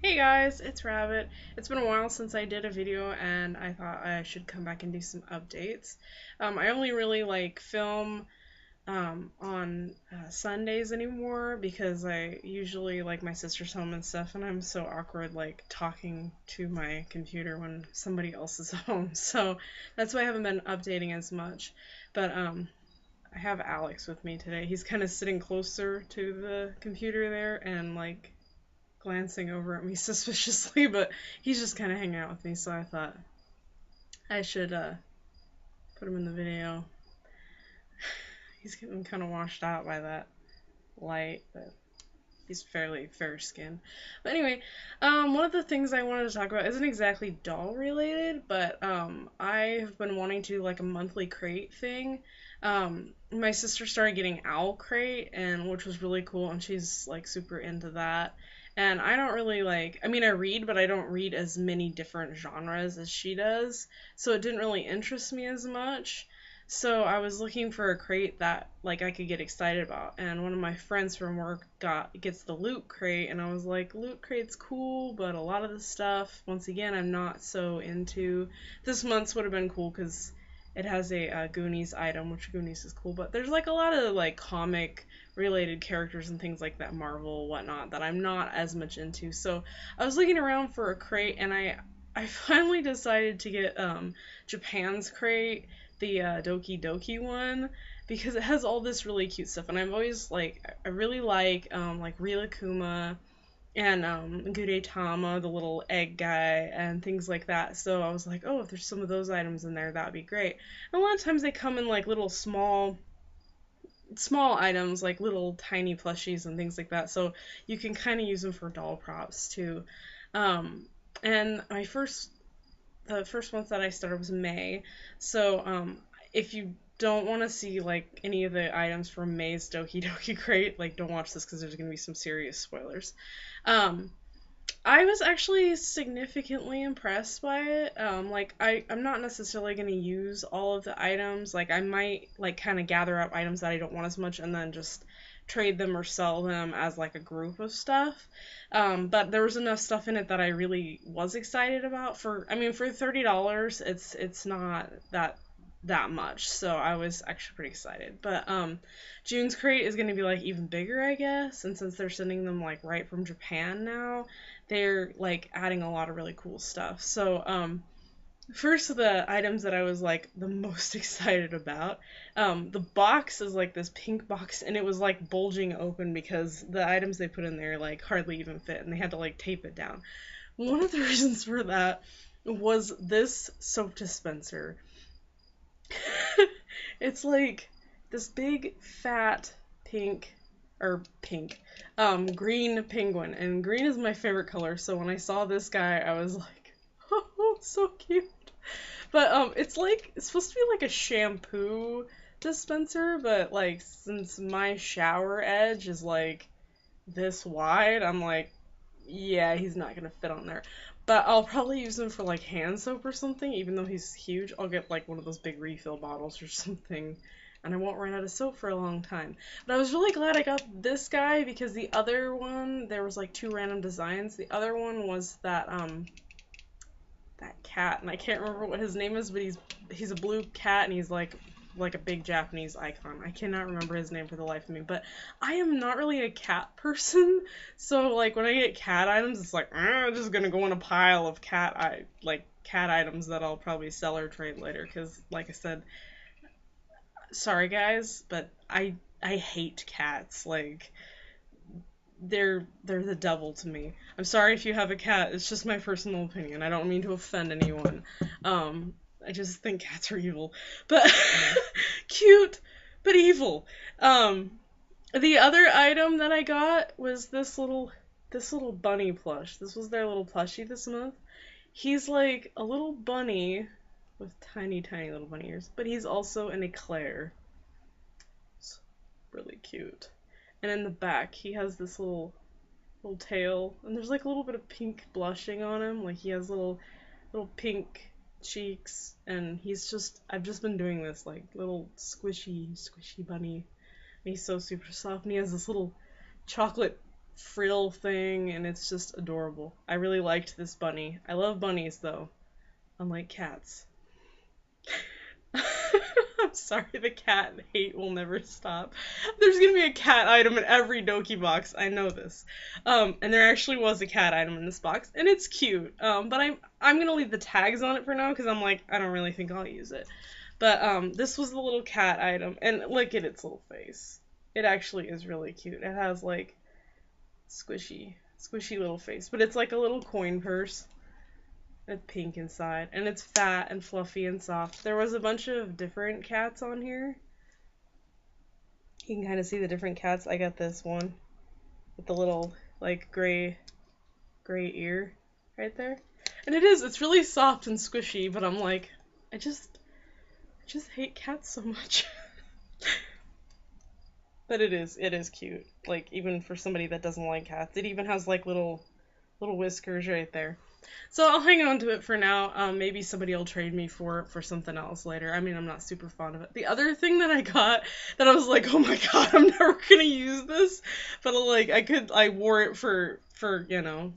Hey guys, it's Rabbit. It's been a while since I did a video and I thought I should come back and do some updates. I only really film on Sundays anymore because I usually my sister's home and stuff and I'm so awkward talking to my computer when somebody else is home. So that's why I haven't been updating as much. But I have Alex with me today. He's kind of sitting closer to the computer there and glancing over at me suspiciously, but he's just kind of hanging out with me, so I thought I should put him in the video. He's getting kind of washed out by that light, but he's fairly fair skinned. But anyway, one of the things I wanted to talk about isn't exactly doll related, but I've been wanting to do a monthly crate thing. My sister started getting Owl Crate, and which was really cool, and she's super into that. And I don't really I mean, I read, but I don't read as many different genres as she does, so it didn't really interest me as much. So I was looking for a crate that I could get excited about, and one of my friends from work gets the Loot Crate, and I was like, Loot Crate's cool, but a lot of the stuff, once again, I'm not so into. This month's would have been cool because it has a Goonies item, which Goonies is cool, but there's a lot of comic related characters and things like that, Marvel, whatnot, that I'm not as much into. So I was looking around for a crate, and I finally decided to get Japan's crate, the DokiDoki one, because it has all this really cute stuff, and I've always I really like Rilakuma and Gudetama, the little egg guy, and things like that. So I was like, oh, if there's some of those items in there, that would be great. And a lot of times they come in little small items, like little tiny plushies and things like that. So you can kind of use them for doll props too. And the first month that I started was May. So if you don't want to see any of the items from May's DokiDoki crate, don't watch this because there's gonna be some serious spoilers. Um, I was actually significantly impressed by it. I'm not necessarily gonna use all of the items. I might kind of gather up items that I don't want as much and then just trade them or sell them as a group of stuff. But there was enough stuff in it that I really was excited about. I mean, for $30, it's not that much, so I was actually pretty excited. But June's crate is gonna be even bigger, I guess, and since they're sending them right from Japan now, they're adding a lot of really cool stuff. So first of the items that I was the most excited about, the box is this pink box, and it was bulging open because the items they put in there hardly even fit, and they had to tape it down. One of the reasons for that was this soap dispenser. It's this big fat green penguin, and green is my favorite color, so when I saw this guy I was like, oh, so cute. But it's supposed to be a shampoo dispenser, but since my shower edge is this wide, I'm like, yeah, he's not gonna fit on there. But I'll probably use him for hand soap or something, even though he's huge. I'll get one of those big refill bottles or something, and I won't run out of soap for a long time. But I was really glad I got this guy because the other one, there was two random designs. The other one was that cat, and I can't remember what his name is, but he's a blue cat, and he's like a big Japanese icon. I cannot remember his name for the life of me, but I am not really a cat person, so when I get cat items, it's I'm just gonna go in a pile of cat items that I'll probably sell or trade later, because like I said, sorry guys, but I hate cats. They're the devil to me. I'm sorry if you have a cat. It's just my personal opinion. I don't mean to offend anyone. I just think cats are evil. But cute, but evil. The other item that I got was this little bunny plush. This was their little plushie this month. He's a little bunny with tiny, tiny little bunny ears, but he's also an eclair. It's really cute. And in the back, he has this little tail, and there's a little bit of pink blushing on him. He has little pink cheeks, and I've just been doing this little squishy bunny. And he's so super soft, and he has this little chocolate frill thing, and it's just adorable. I really liked this bunny. I love bunnies though, unlike cats. I'm sorry, the cat hate will never stop. There's gonna be a cat item in every Doki box. I know this. And there actually was a cat item in this box, and it's cute. But I'm gonna leave the tags on it for now because I'm like I don't really think I'll use it. But this was the little cat item, and look at its little face. It actually is really cute. It has like squishy little face, but it's like a little coin purse. It's pink inside, and it's fat and fluffy and soft. There was a bunch of different cats on here. You can kind of see the different cats. I got this one with the little like gray ear right there. And it's really soft and squishy, but I'm like, I just hate cats so much. But it is cute. Like even for somebody that doesn't like cats. It even has like little whiskers right there. So I'll hang on to it for now. Maybe somebody will trade me for something else later. I mean, I'm not super fond of it. The other thing that I got that I was like, oh my god, I'm never gonna use this, but like I wore it for you know,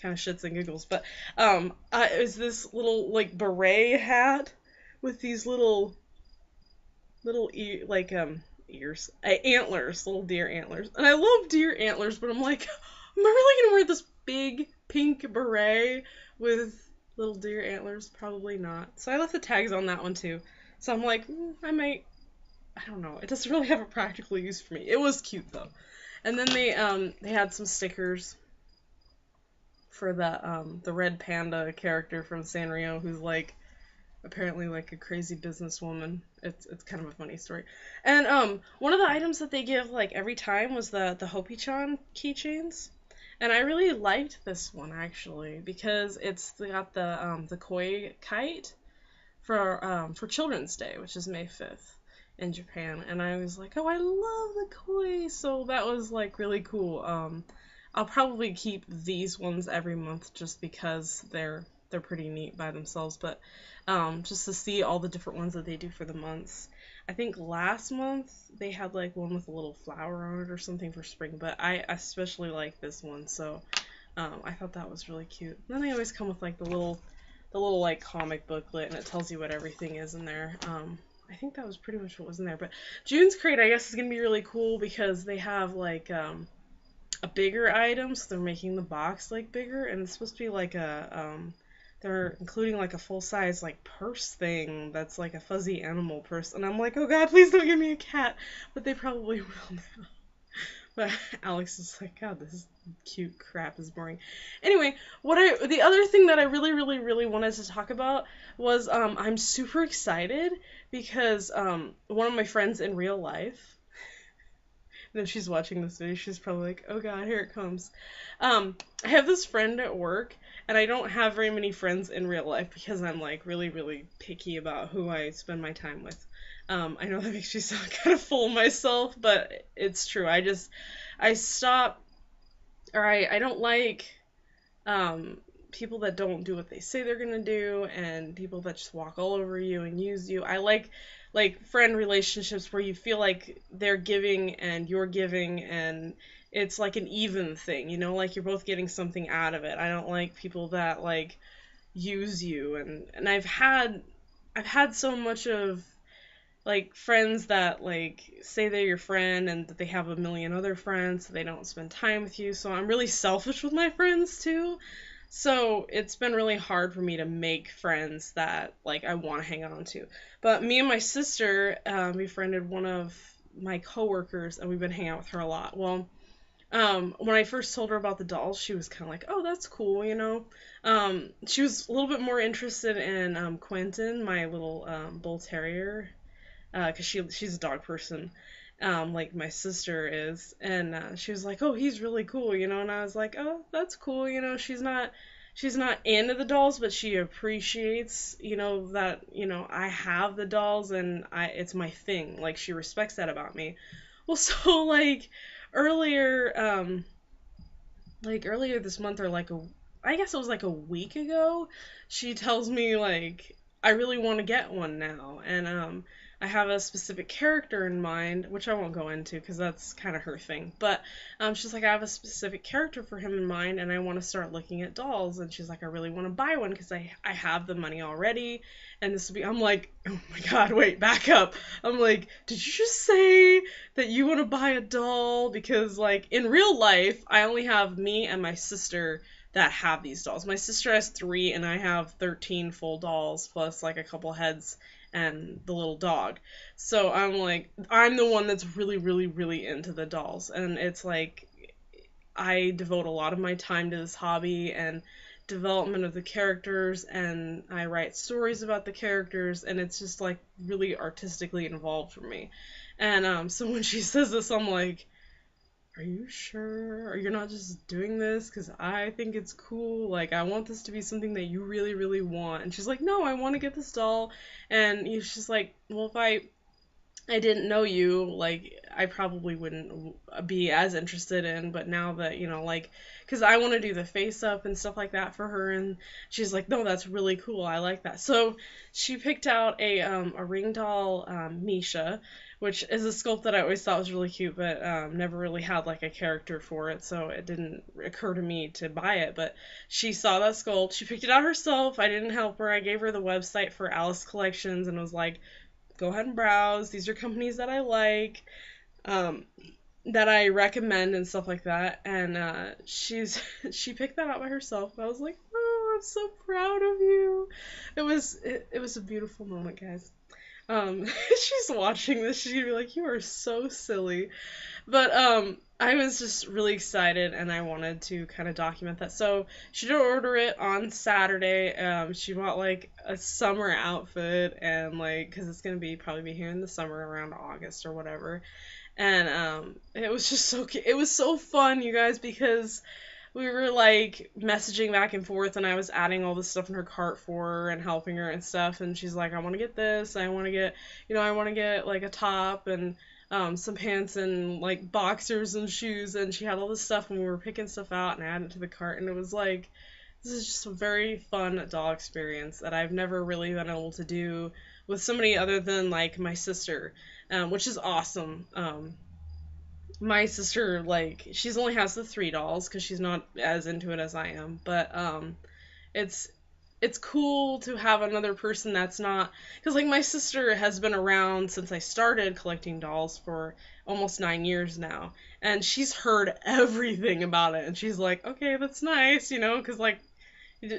kind of shits and giggles. But it was this little like beret hat with these little ears, antlers, little deer antlers, and I love deer antlers, but I'm like, am I really gonna wear this big pink beret with little deer antlers? Probably not. So I left the tags on that one too. So I'm like, I don't know. It doesn't really have a practical use for me. It was cute though. And then they had some stickers for the red panda character from Sanrio, who's like apparently like a crazy businesswoman. It's kind of a funny story. And one of the items that they give like every time was the Hopi-chan keychains. And I really liked this one actually because it's got the koi kite for Children's Day, which is May 5th in Japan. And I was like, oh, I love the koi, so that was like really cool. I'll probably keep these ones every month just because they're pretty neat by themselves. But just to see all the different ones that they do for the months. I think last month they had like one with a little flower on it or something for spring, but I especially like this one, so I thought that was really cute. And then they always come with like the little like comic booklet, and it tells you what everything is in there. I think that was pretty much what was in there. But June's crate, I guess, is gonna be really cool because they have like a bigger item, so they're making the box like bigger, and it's supposed to be like they're including like a full-size like purse thing that's like a fuzzy animal purse, and I'm like, oh god, please don't give me a cat, but they probably will now. But Alex is like, god, this cute crap is boring. Anyway, the other thing that I really wanted to talk about was I'm super excited because one of my friends in real life, and if she's watching this video, she's probably like, oh god, here it comes. I have this friend at work, and I don't have very many friends in real life because I'm like really picky about who I spend my time with. I know that makes me sound kind of full of myself, but it's true. I don't like people that don't do what they say they're gonna do, and people that just walk all over you and use you. I like friend relationships where you feel like they're giving and you're giving, and it's like an even thing, you know, like you're both getting something out of it. I don't like people that like use you, and I've had so much of like friends that like say they're your friend and that they have a million other friends, so they don't spend time with you. So I'm really selfish with my friends too. So it's been really hard for me to make friends that like I want to hang on to. But me and my sister befriended one of my coworkers, and we've been hanging out with her a lot. Well, when I first told her about the dolls, she was kind of like, oh, that's cool, you know. She was a little bit more interested in Quentin, my little bull terrier, because she's a dog person, like my sister is, and she was like, oh, he's really cool, you know. And I was like, oh, that's cool, you know. She's not into the dolls, but she appreciates, you know, that, you know, I have the dolls and it's my thing. Like, she respects that about me. Well, so like earlier this month, or like I guess it was like a week ago, she tells me like I really want to get one now, and I have a specific character in mind, which I won't go into because that's kind of her thing. But she's like, I have a specific character for him in mind, and I want to start looking at dolls. And she's like, I really want to buy one because I have the money already, and this will be. I'm like, oh my god, wait, back up. I'm like, did you just say that you want to buy a doll? Because like in real life, I only have me and my sister that have these dolls. My sister has 3, and I have 13 full dolls plus like a couple heads and the little dog. So I'm like, I'm the one that's really, really, really into the dolls. And it's like, I devote a lot of my time to this hobby and development of the characters, and I write stories about the characters, and it's just like really artistically involved for me. And so when she says this, I'm like, are you sure? Are you not just doing this because I think it's cool? Like, I want this to be something that you really, really want. And she's like, no, I want to get this doll. And she's like, well, if I didn't know you, like, I probably wouldn't be as interested in, but now that, like, because I want to do the face up and stuff like that for her, and she's like, no, that's really cool, I like that. So she picked out a ring doll, Misha, which is a sculpt that I always thought was really cute, but never really had, like, a character for it, so it didn't occur to me to buy it, but she saw that sculpt, she picked it out herself, I didn't help her, I gave her the website for Alice Collections, and was like, go ahead and browse. These are companies that I like, that I recommend and stuff like that. And she picked that out by herself. I was like, oh, I'm so proud of you. It was a beautiful moment, guys. She's watching this. She'd be like, you are so silly. But I was just really excited, and I wanted to kind of document that. So she did order it on Saturday. She bought like a summer outfit, and like, because it's gonna probably be here in the summer around August or whatever. And it was just it was so fun, you guys, because we were like messaging back and forth, and I was adding all this stuff in her cart for her and helping her and stuff. And she's like, I want to get this. I want to get, I want to get like a top and some pants and like boxers and shoes. And she had all this stuff, and we were picking stuff out and adding it to the cart. And it was like, this is just a very fun doll experience that I've never really been able to do with somebody other than like my sister, which is awesome. My sister, like, she's only has the 3 dolls because she's not as into it as I am, but it's cool to have another person that's not, because like my sister has been around since I started collecting dolls for almost 9 years now, and she's heard everything about it, and she's like, okay, that's nice, because like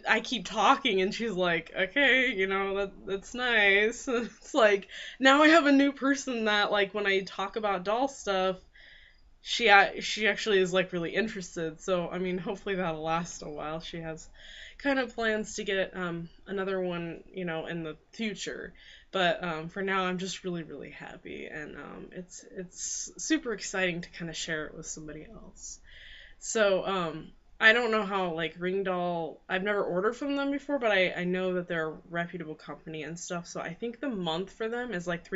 I keep talking, and she's like, okay, that's nice. It's like, now I have a new person that, like, when I talk about doll stuff, she actually is like really interested. So I mean, hopefully that'll last a while. She has kind of plans to get another one, in the future. But for now, I'm just really, really happy, and it's super exciting to kind of share it with somebody else. So I don't know how, like, Ring Doll, I've never ordered from them before, but I know that they're a reputable company and stuff. So I think the month for them is like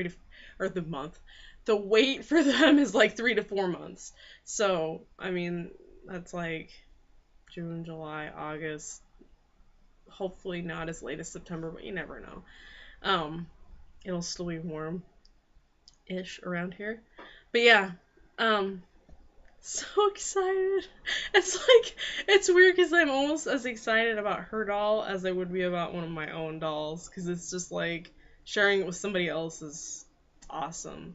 the wait for them is like 3 to 4 months. So, I mean, that's like June, July, August. Hopefully not as late as September, but you never know. It'll still be warm-ish around here. But yeah, so excited. It's weird because I'm almost as excited about her doll as I would be about one of my own dolls, because it's just like sharing it with somebody else is awesome.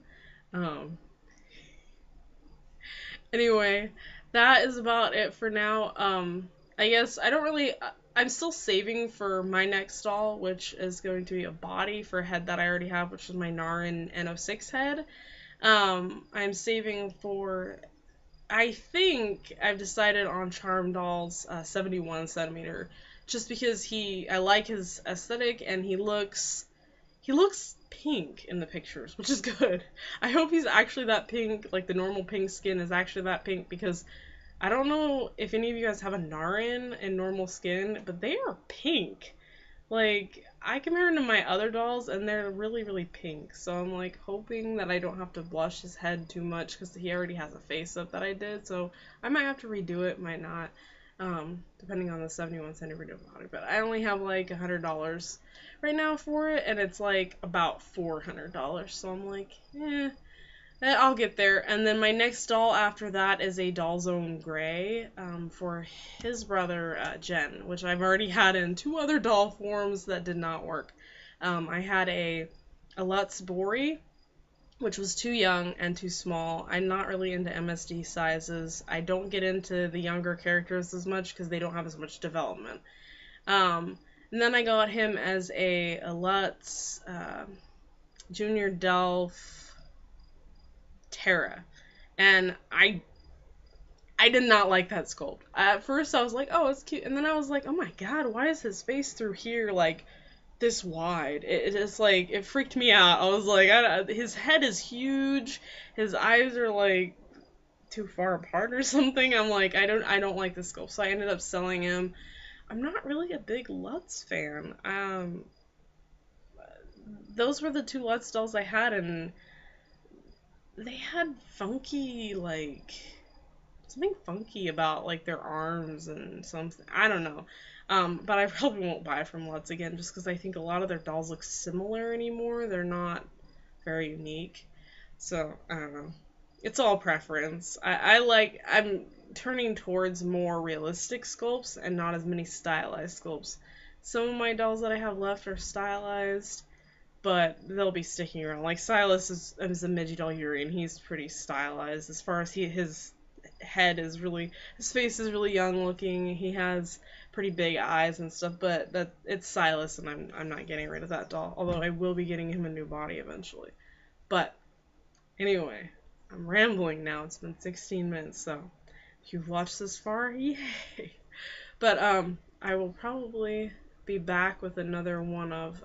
Anyway, that is about it for now. I guess I'm still saving for my next doll, which is going to be a body for a head that I already have, which is my Narin N06 head. I'm saving for, I think I've decided on Charm Doll's 71 centimeter, just because I like his aesthetic, and he looks pink in the pictures, which is good. I hope he's actually that pink, like the normal pink skin is actually that pink, because I don't know if any of you guys have a Narin in normal skin, but they are pink. Like, I compare them to my other dolls, and they're really, really pink. So I'm like hoping that I don't have to blush his head too much, because he already has a face up that I did. So I might have to redo it, might not. depending on the 71-cent video value. But I only have like $100 right now for it, and it's like about $400. So I'm like, I'll get there. And then my next doll after that is a Doll Zone Gray for his brother Jen, which I've already had in 2 other doll forms that did not work. I had a Lutz Bori, which was too young and too small. I'm not really into MSD sizes. I don't get into the younger characters as much because they don't have as much development. And then I got him as a Lutz Junior Delph Terra, and I did not like that sculpt. At first I was like, oh, it's cute, and then I was like, oh my god, why is his face through here like this wide? It just like, it freaked me out. I was like, his head is huge, his eyes are like too far apart or something. I'm like, I don't like this sculpt, so I ended up selling him. I'm not really a big Lutz fan. Those were the 2 Lutz dolls I had, and they had funky, like, something funky about, like, their arms and something. I don't know. But I probably won't buy from Lutz again just because I think a lot of their dolls look similar anymore. They're not very unique. So, I don't know. It's all preference. I'm turning towards more realistic sculpts and not as many stylized sculpts. Some of my dolls that I have left are stylized, but they'll be sticking around. Like Silas is a Midgie doll Yuri, and he's pretty stylized as far as his head is really, his face is really young looking. He has pretty big eyes and stuff, but it's Silas, and I'm not getting rid of that doll. Although I will be getting him a new body eventually. But anyway, I'm rambling now. It's been 16 minutes, so if you've watched this far, yay! But I will probably be back with another one of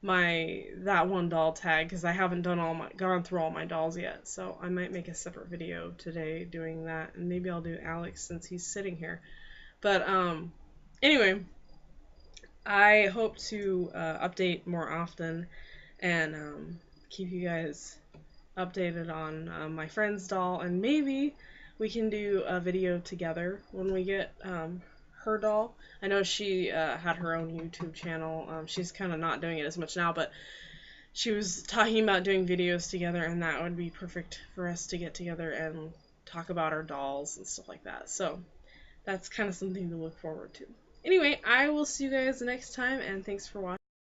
my that one doll tag, because I haven't gone through all my dolls yet, so I might make a separate video today doing that, and maybe I'll do Alex since he's sitting here. But anyway, I hope to update more often and keep you guys updated on my friend's doll, and maybe we can do a video together when we get her doll. I know she had her own YouTube channel. She's kind of not doing it as much now, but she was talking about doing videos together, and that would be perfect for us to get together and talk about our dolls and stuff like that. So that's kind of something to look forward to. Anyway, I will see you guys next time, and thanks for watching.